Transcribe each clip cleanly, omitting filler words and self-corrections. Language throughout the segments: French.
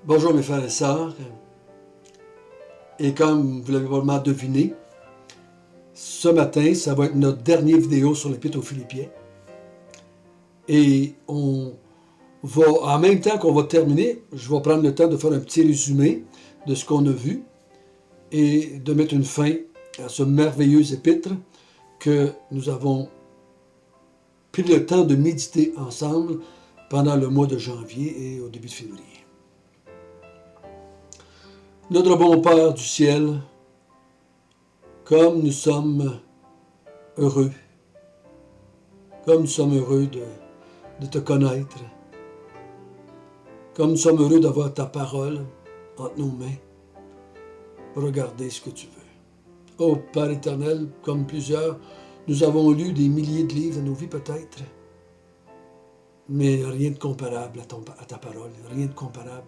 Bonjour mes frères et sœurs, et comme vous l'avez probablement deviné, ce matin, ça va être notre dernière vidéo sur l'Épître aux Philippiens. Et on va, en même temps qu'on va terminer, je vais prendre le temps de faire un petit résumé de ce qu'on a vu et de mettre une fin à ce merveilleux épître que nous avons pris le temps de méditer ensemble pendant le mois de janvier et au début de février. Notre bon Père du ciel, comme nous sommes heureux, de te connaître, comme nous sommes heureux d'avoir ta parole entre nos mains pour regarder ce que tu veux. Ô Père éternel, comme plusieurs, nous avons lu des milliers de livres dans nos vies peut-être, mais rien de comparable à ta parole, rien de comparable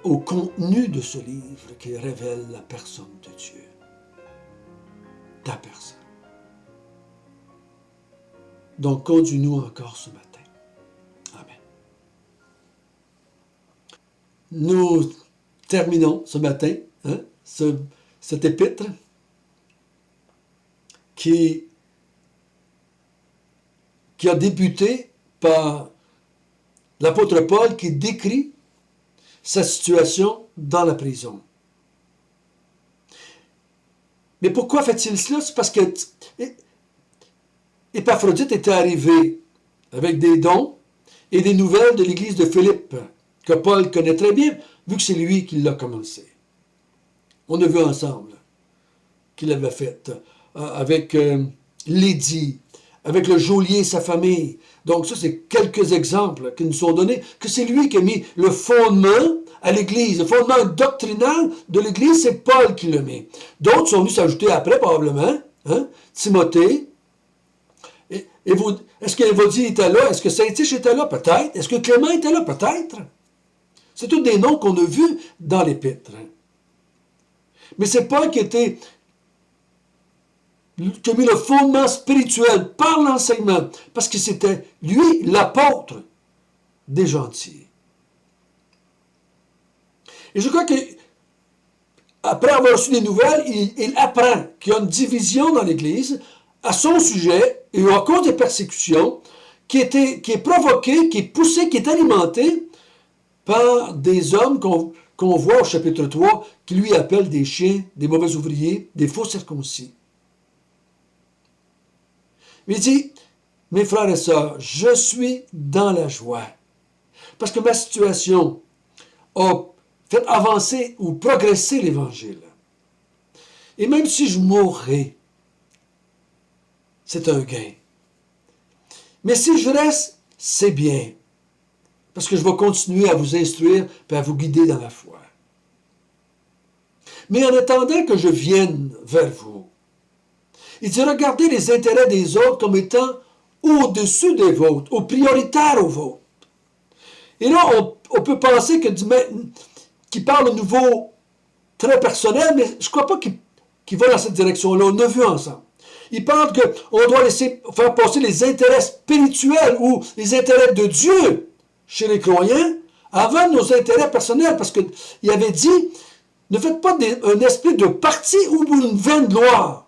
au contenu de ce livre qui révèle la personne de Dieu. Ta personne. Donc, conduis-nous encore ce matin. Amen. Nous terminons ce matin cet épître qui a débuté par l'apôtre Paul qui décrit sa situation dans la prison. Mais pourquoi fait-il cela? C'est parce que Épaphrodite était arrivé avec des dons et des nouvelles de l'église de Philippe, que Paul connaît très bien, vu que c'est lui qui l'a commencé. On a vu ensemble qu'il avait fait avec Lydie, avec le geôlier et sa famille. Donc ça, c'est quelques exemples qui nous sont donnés, que c'est lui qui a mis le fondement à l'Église. Le fondement doctrinal de l'Église, c'est Paul qui le met. D'autres sont venus s'ajouter après, probablement. Timothée. Est-ce qu'Évodie était là? Est-ce que Saint-Tiche était là? Peut-être. Est-ce que Clément était là? Peut-être. C'est tous des noms qu'on a vus dans l'Épître. Mais c'est Paul qui a mis le fondement spirituel par l'enseignement, parce que c'était lui l'apôtre des gentils. Et je crois que après avoir reçu des nouvelles, il apprend qu'il y a une division dans l'Église à son sujet et à cause des persécutions qui est provoquée, qui est poussée, qui est alimentée par des hommes qu'on voit au chapitre 3 qui lui appellent des chiens, des mauvais ouvriers, des faux circoncis. Il dit, mes frères et sœurs, je suis dans la joie parce que ma situation a fait avancer ou progresser l'Évangile. Et même si je mourrais, c'est un gain. Mais si je reste, c'est bien. Parce que je vais continuer à vous instruire et à vous guider dans la foi. Mais en attendant que je vienne vers vous, il dit, regardez les intérêts des autres comme étant au-dessus des vôtres, ou prioritaires aux vôtres. Et là, on peut penser qu'il parle au niveau très personnel, mais je ne crois pas qu'il va dans cette direction-là. On l'a vu ensemble. Il parle qu'on doit laisser faire passer les intérêts spirituels ou les intérêts de Dieu chez les croyants avant nos intérêts personnels. Parce qu'il avait dit, ne faites pas un esprit de parti ou une vaine gloire.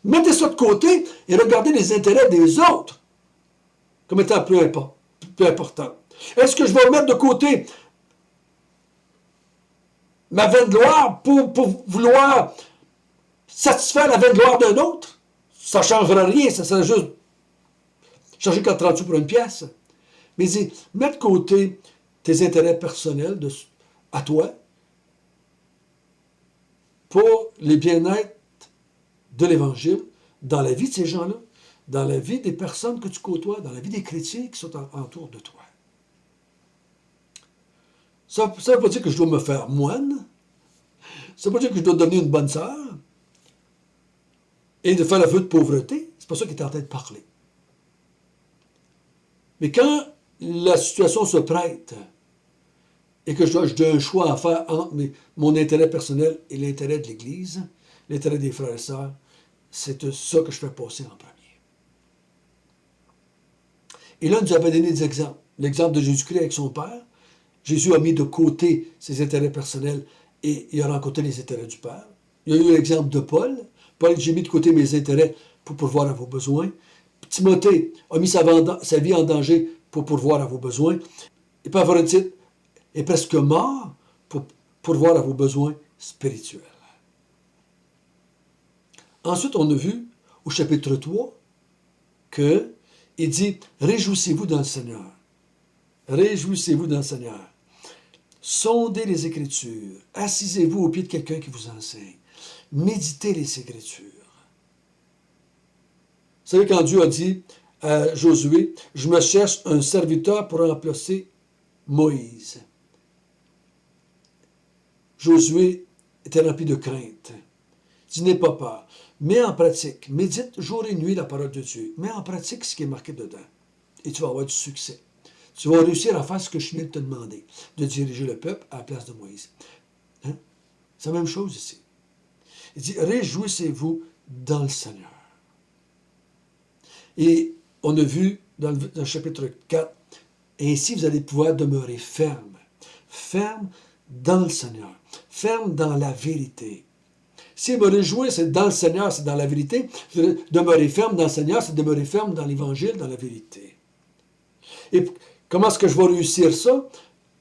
Mettez ça de côté et regardez les intérêts des autres comme étant plus important. Est-ce que je vais mettre de côté ma vaine gloire pour vouloir satisfaire la vaine gloire d'un autre? Ça ne changera rien, ça serait juste changer 40 sous pour une pièce. Mais il dit, mets de côté tes intérêts personnels à toi pour les bien-être de l'Évangile dans la vie de ces gens-là, dans la vie des personnes que tu côtoies, dans la vie des chrétiens qui sont autour de toi. Ça ne veut pas dire que je dois me faire moine. Ça ne veut pas dire que je dois devenir une bonne sœur et de faire l'aveu de pauvreté. C'est pas ça qu'il est en train de parler. Mais quand la situation se prête et que j'ai un choix à faire entre mon intérêt personnel et l'intérêt de l'Église, l'intérêt des frères et sœurs, c'est ça que je fais passer en premier. Et là, il nous avait donné des exemples. L'exemple de Jésus-Christ avec son Père Jésus a mis de côté ses intérêts personnels et il a rencontré les intérêts du Père. Il y a eu l'exemple de Paul. Paul dit, j'ai mis de côté mes intérêts pour pourvoir à vos besoins. Timothée a mis sa vie en danger pour pourvoir à vos besoins. Et Épaphrodites est presque mort pour pourvoir à vos besoins spirituels. Ensuite, on a vu au chapitre 3 qu'il dit « Réjouissez-vous dans le Seigneur. Réjouissez-vous dans le Seigneur. Sondez les Écritures. Assisez-vous au pied de quelqu'un qui vous enseigne. Méditez les Écritures. » Vous savez, quand Dieu a dit à Josué, « Je me cherche un serviteur pour remplacer Moïse. » Josué était rempli de crainte. Il dit, « N'aie pas peur. Mets en pratique. Médite jour et nuit la parole de Dieu. Mets en pratique ce qui est marqué dedans. Et tu vas avoir du succès. Tu vas réussir à faire ce que je viens de te demander, de diriger le peuple à la place de Moïse. » Hein? C'est la même chose ici. Il dit, « Réjouissez-vous dans le Seigneur. » Et on a vu dans le chapitre 4, « Ainsi vous allez pouvoir demeurer ferme. Ferme dans le Seigneur. Ferme dans la vérité. » Si me réjouir, c'est dans le Seigneur, c'est dans la vérité. Demeurer ferme dans le Seigneur, c'est demeurer ferme dans l'Évangile, dans la vérité. Et comment est-ce que je vais réussir ça?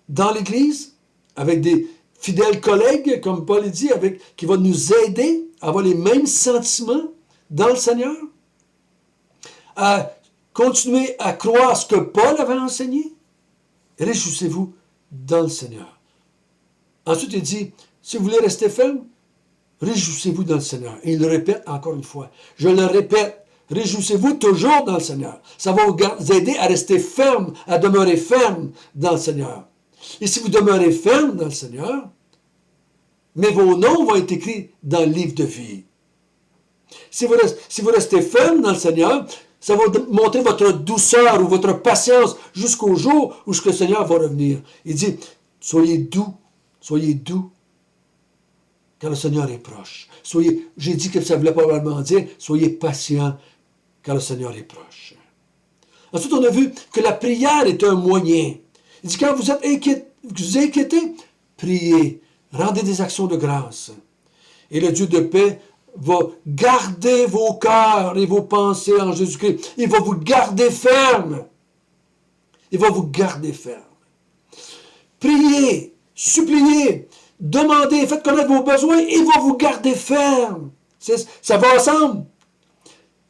Dans l'Église, avec des fidèles collègues, comme Paul dit, qui vont nous aider à avoir les mêmes sentiments dans le Seigneur, à continuer à croire ce que Paul avait enseigné. Réjouissez-vous dans le Seigneur. Ensuite, il dit, si vous voulez rester ferme, réjouissez-vous dans le Seigneur. Et il le répète encore une fois. Je le répète, réjouissez-vous toujours dans le Seigneur. Ça va vous aider à rester ferme, à demeurer ferme dans le Seigneur. Et si vous demeurez ferme dans le Seigneur, mais vos noms vont être écrits dans le livre de vie. Si vous restez ferme dans le Seigneur, ça va montrer votre douceur ou votre patience jusqu'au jour où le Seigneur va revenir. Il dit, soyez doux, quand le Seigneur est proche. J'ai dit que ça voulait probablement dire, soyez patients quand le Seigneur est proche. Ensuite, on a vu que la prière est un moyen. Il dit, quand vous êtes inquiétés, priez, rendez des actions de grâce. Et le Dieu de paix va garder vos cœurs et vos pensées en Jésus-Christ. Il va vous garder ferme. Il va vous garder ferme. Priez, suppliez, demandez, faites connaître vos besoins, il va vous garder ferme. Ça va ensemble.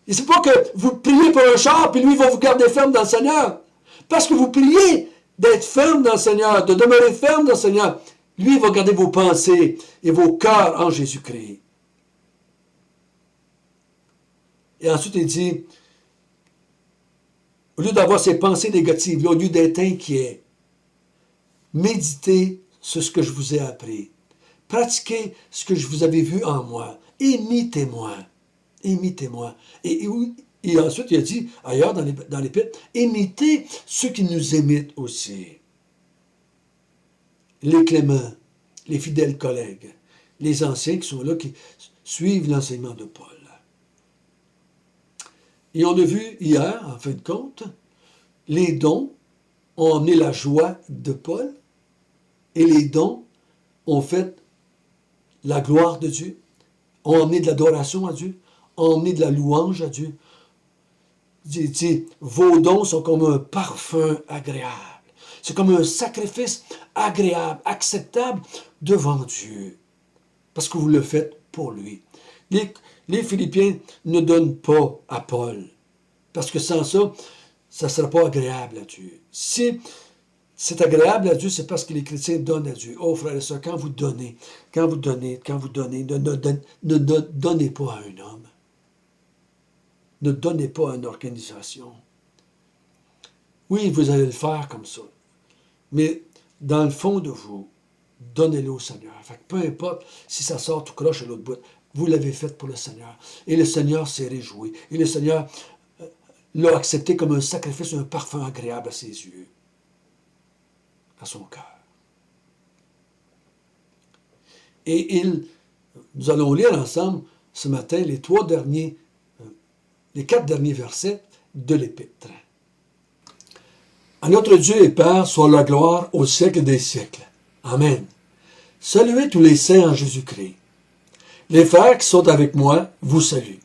Et c'est pas que vous priez pour un char, puis lui, il va vous garder ferme dans le Seigneur. Parce que vous priez d'être ferme dans le Seigneur, de demeurer ferme dans le Seigneur. Lui, il va garder vos pensées et vos cœurs en Jésus-Christ. Et ensuite, il dit, au lieu d'avoir ces pensées négatives, au lieu d'être inquiet, méditez sur ce que je vous ai appris. Pratiquez ce que je vous avais vu en moi. Imitez-moi. Imitez-moi. Et ensuite, il a dit, ailleurs dans l'Épître, imitez ceux qui nous imitent aussi. Les cléments, les fidèles collègues, les anciens qui sont là, qui suivent l'enseignement de Paul. Et on a vu hier, en fin de compte, les dons ont emmené la joie de Paul et les dons ont fait la gloire de Dieu, ont emmené de l'adoration à Dieu, ont emmené de la louange à Dieu. Il dit, vos dons sont comme un parfum agréable. C'est comme un sacrifice agréable, acceptable devant Dieu. Parce que vous le faites pour lui. Les Philippiens ne donnent pas à Paul. Parce que sans ça, ça ne sera pas agréable à Dieu. Si c'est agréable à Dieu, c'est parce que les chrétiens donnent à Dieu. Oh, frères et sœurs, quand vous donnez, ne donnez pas à un homme. Ne donnez pas à une organisation. Oui, vous allez le faire comme ça. Mais dans le fond de vous, donnez-le au Seigneur. Fait que peu importe si ça sort tout croche à l'autre bout, vous l'avez fait pour le Seigneur. Et le Seigneur s'est réjoui. Et le Seigneur l'a accepté comme un sacrifice, un parfum agréable à ses yeux, à son cœur. Et nous allons lire ensemble ce matin les 4 derniers versets de l'Épître. À notre Dieu et Père soit la gloire au siècle des siècles. Amen. Saluez tous les saints en Jésus-Christ. Les frères qui sont avec moi vous saluent.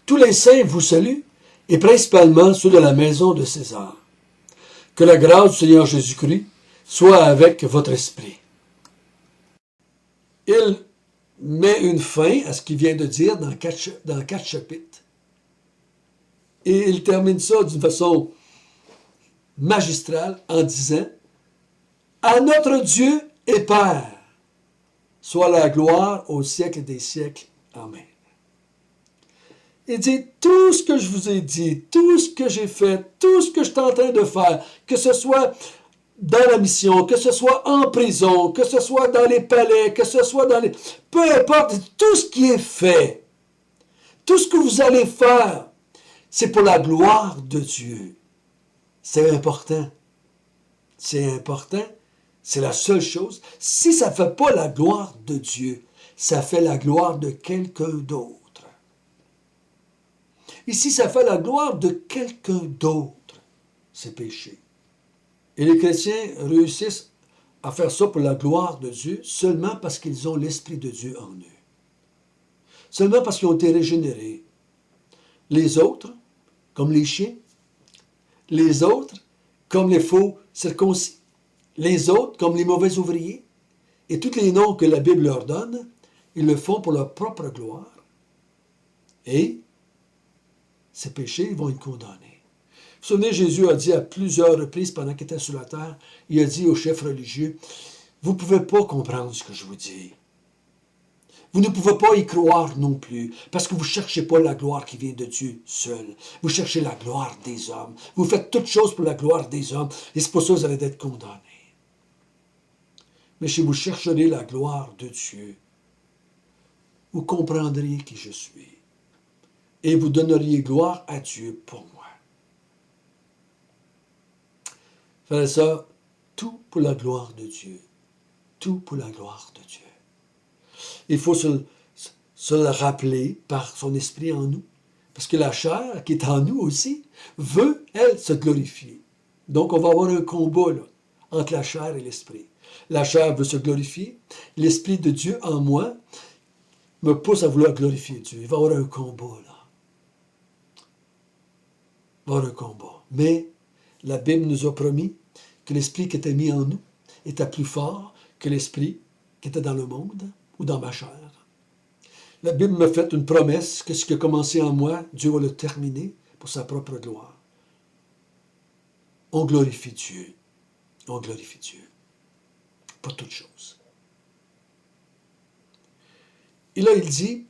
Tous les saints vous saluent, et principalement ceux de la maison de César. Que la grâce du Seigneur Jésus-Christ soit avec votre esprit. Il met une fin à ce qu'il vient de dire dans quatre chapitres. Et il termine ça d'une façon magistrale en disant « À notre Dieu et Père, soit la gloire au siècle des siècles. Amen. » Il dit « Tout ce que je vous ai dit, tout ce que j'ai fait, tout ce que je suis en train de faire, que ce soit dans la mission, que ce soit en prison, que ce soit dans les palais, que ce soit dans les... Peu importe, tout ce qui est fait, tout ce que vous allez faire, c'est pour la gloire de Dieu. » C'est important. C'est important. C'est la seule chose. Si ça ne fait pas la gloire de Dieu, ça fait la gloire de quelqu'un d'autre. Et si ça fait la gloire de quelqu'un d'autre, c'est péché. Et les chrétiens réussissent à faire ça pour la gloire de Dieu seulement parce qu'ils ont l'Esprit de Dieu en eux. Seulement parce qu'ils ont été régénérés. Les autres, comme les chiens, les autres, comme les faux circoncis, les autres, comme les mauvais ouvriers, et tous les noms que la Bible leur donne, ils le font pour leur propre gloire. Et ces péchés, ils vont être condamnés. Vous vous souvenez, Jésus a dit à plusieurs reprises pendant qu'il était sur la terre, il a dit aux chefs religieux, « Vous ne pouvez pas comprendre ce que je vous dis. Vous ne pouvez pas y croire non plus, parce que vous ne cherchez pas la gloire qui vient de Dieu seul. Vous cherchez la gloire des hommes. Vous faites toutes choses pour la gloire des hommes, et c'est pour ça que vous allez être condamnés. Mais si vous chercherez la gloire de Dieu, vous comprendrez qui je suis, et vous donneriez gloire à Dieu pour moi. » Faites ça, tout pour la gloire de Dieu. Tout pour la gloire de Dieu. Il faut se le rappeler par son esprit en nous. Parce que la chair, qui est en nous aussi, veut, elle, se glorifier. Donc, on va avoir un combat là, entre la chair et l'esprit. La chair veut se glorifier. L'Esprit de Dieu en moi me pousse à vouloir glorifier Dieu. Il va y avoir un combat là. Il va y avoir un combat. Mais la Bible nous a promis que l'Esprit qui était mis en nous était plus fort que l'Esprit qui était dans le monde ou dans ma chair. La Bible m'a fait une promesse que ce qui a commencé en moi, Dieu va le terminer pour sa propre gloire. On glorifie Dieu. On glorifie Dieu. Pour toute chose. Et là, il dit,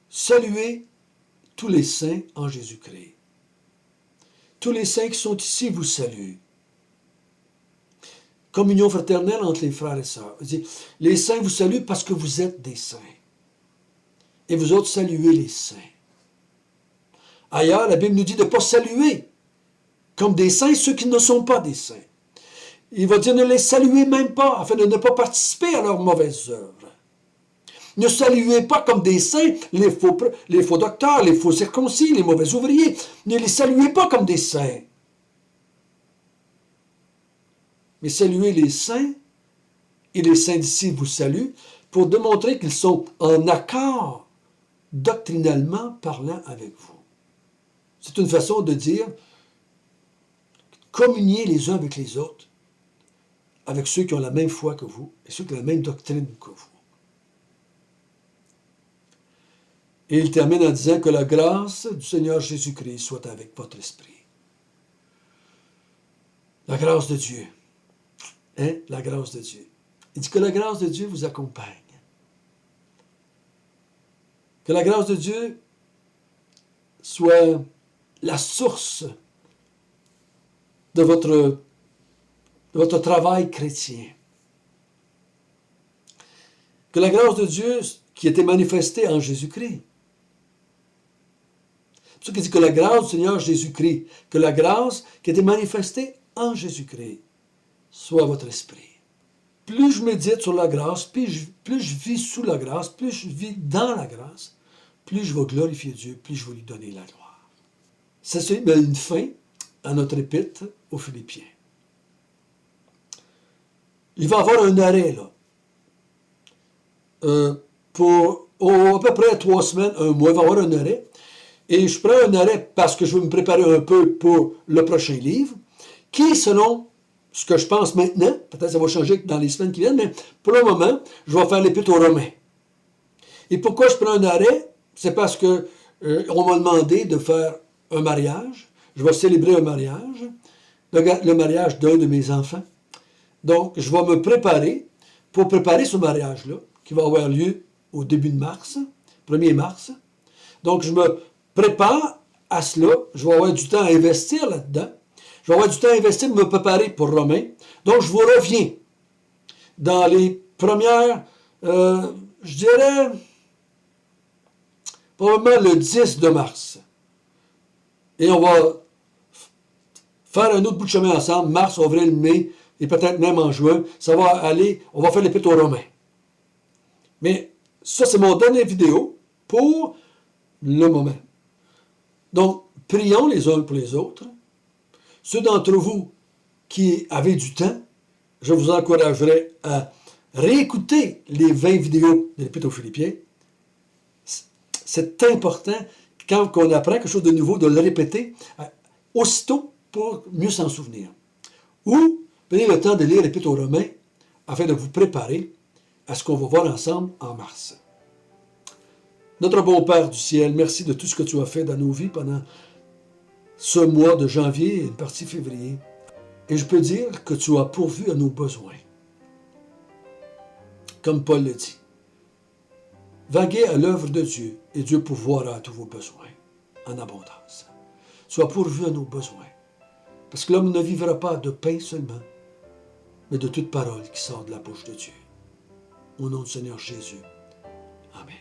saluez tous les saints en Jésus-Christ. Tous les saints qui sont ici vous saluent. Communion fraternelle entre les frères et sœurs. Il dit, les saints vous saluent parce que vous êtes des saints. Et vous autres saluez les saints. Ailleurs, la Bible nous dit de ne pas saluer comme des saints ceux qui ne sont pas des saints. Il va dire ne les saluez même pas, afin de ne pas participer à leurs mauvaises œuvres. Ne saluez pas comme des saints les faux docteurs, les faux circoncis, les mauvais ouvriers. Ne les saluez pas comme des saints. Mais saluez les saints, et les saints d'ici vous saluent, pour démontrer qu'ils sont en accord, doctrinalement parlant avec vous. C'est une façon de dire, communiez les uns avec les autres, avec ceux qui ont la même foi que vous, et ceux qui ont la même doctrine que vous. Et il termine en disant que la grâce du Seigneur Jésus-Christ soit avec votre esprit. La grâce de Dieu. Hein? La grâce de Dieu. Il dit que la grâce de Dieu vous accompagne. Que la grâce de Dieu soit la source de votre travail chrétien. Que la grâce de Dieu qui était manifestée en Jésus-Christ. C'est ce qu'il dit que la grâce du Seigneur Jésus-Christ, que la grâce qui était manifestée en Jésus-Christ soit votre esprit. Plus je médite sur la grâce, plus je vis sous la grâce, plus je vis dans la grâce, plus je vais glorifier Dieu, plus je vais lui donner la gloire. Ça, c'est une fin à notre épître aux Philippiens. Il va y avoir un arrêt, là. Pour à peu près 3 semaines, un mois, il va y avoir un arrêt. Et je prends un arrêt parce que je veux me préparer un peu pour le prochain livre, qui, selon ce que je pense maintenant, peut-être ça va changer dans les semaines qui viennent, mais pour le moment, je vais faire l'Épître aux Romains. Et pourquoi je prends un arrêt? C'est parce que on m'a demandé de faire un mariage. Je vais célébrer un mariage, le mariage d'un de mes enfants. Donc, je vais me préparer pour préparer ce mariage-là, qui va avoir lieu au début de mars, 1er mars. Donc, je me prépare à cela. Je vais avoir du temps à investir là-dedans. Je vais avoir du temps à investir pour me préparer pour Romain. Donc, je vous reviens dans les premières, je dirais, probablement le 10 de mars. Et on va faire un autre bout de chemin ensemble, mars, avril, mai, et peut-être même en juin. Ça va aller, on va faire l'Épître aux Romains. Mais ça, c'est mon dernière vidéo pour le moment. Donc, prions les uns pour les autres. Ceux d'entre vous qui avez du temps, je vous encouragerai à réécouter les 20 vidéos de l'Épître aux Philippiens. C'est important, quand on apprend quelque chose de nouveau, de le répéter aussitôt pour mieux s'en souvenir. Ou prenez le temps de lire l'Épître aux Romains afin de vous préparer à ce qu'on va voir ensemble en mars. Notre bon Père du ciel, merci de tout ce que tu as fait dans nos vies pendant ce mois de janvier et une partie février. Et je peux dire que tu as pourvu à nos besoins. Comme Paul le dit. Vaguez à l'œuvre de Dieu et Dieu pourvoira à tous vos besoins en abondance. Tu as pourvu à nos besoins. Parce que l'homme ne vivra pas de pain seulement, mais de toute parole qui sort de la bouche de Dieu. Au nom du Seigneur Jésus. Amen.